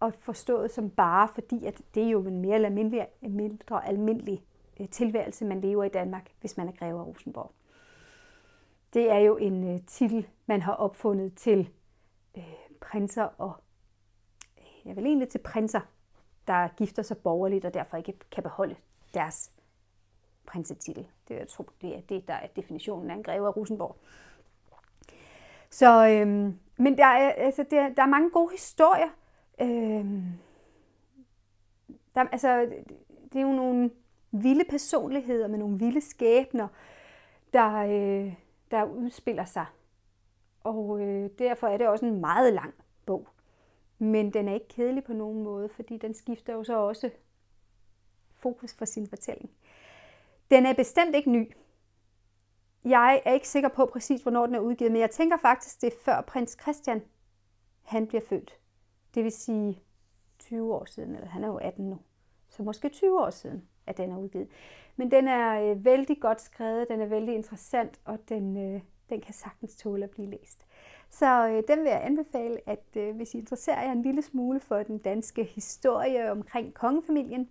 Og forstået som bare, fordi at det er jo en mere eller mindre almindelig tilværelse, man lever i Danmark, hvis man er greve af Rosenborg. Det er jo en titel, man har opfundet til prinser og jeg vil egentlig til prinser, der gifter sig borgerligt og derfor ikke kan beholde deres prinsetitel. Det jeg tror, det er det, der er definitionen af en greve af Rosenborg. Så, men der er mange gode historier. Det er jo nogle vilde personligheder med nogle vilde skæbner, der udspiller sig. Og derfor er det også en meget lang bog. Men den er ikke kedelig på nogen måde, fordi den skifter jo så også fokus for sin fortælling. Den er bestemt ikke ny. Jeg er ikke sikker på præcis, hvornår den er udgivet, men jeg tænker faktisk, det er før prins Christian, han bliver født. Det vil sige 20 år siden, eller han er jo 18 nu. Så måske 20 år siden, at den er udgivet. Men den er vældig godt skrevet, den er vældig interessant, og den kan sagtens tåle at blive læst. Så den vil jeg anbefale, at hvis I interesserer jer en lille smule for den danske historie omkring kongefamilien,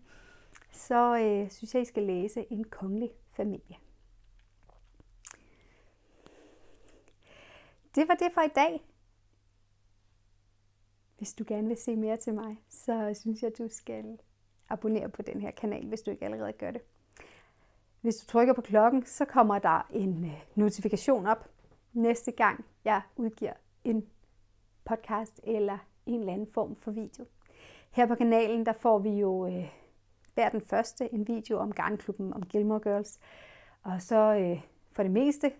så synes jeg, I skal læse En kongelig familie. Det var det for i dag. Hvis du gerne vil se mere til mig, så synes jeg, du skal abonnere på den her kanal, hvis du ikke allerede gør det. Hvis du trykker på klokken, så kommer der en notifikation op næste gang, jeg udgiver en podcast eller en eller anden form for video. Her på kanalen, der får vi jo hver den første en video om Garnklubben, om Gilmore Girls. Og så for det meste,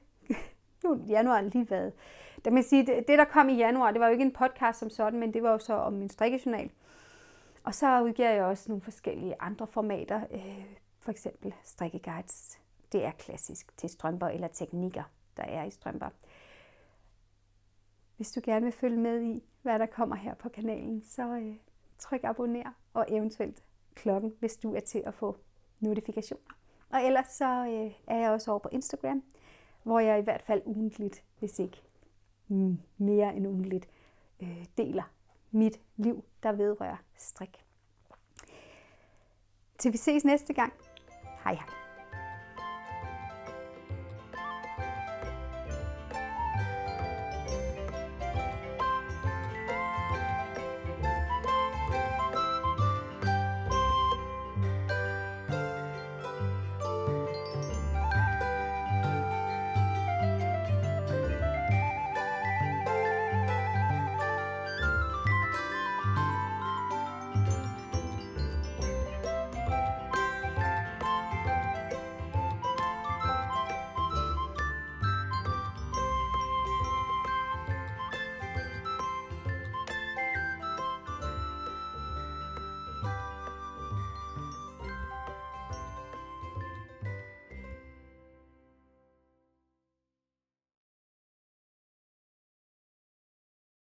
nu er januar lige været. Der kan man sige, det der kom i januar, det var jo ikke en podcast som sådan, men det var jo så om min strikkejournal. Og så udgiver jeg også nogle forskellige andre formater, for eksempel strikkeguides. Det er klassisk til strømper eller teknikker, der er i strømper. Hvis du gerne vil følge med i, hvad der kommer her på kanalen, så tryk abonner og eventuelt klokken, hvis du er til at få notifikationer. Og ellers så er jeg også over på Instagram, hvor jeg i hvert fald ugentligt, hvis ikke mere end ugentligt, deler mit liv, der vedrører strik. Til vi ses næste gang. Hej hej.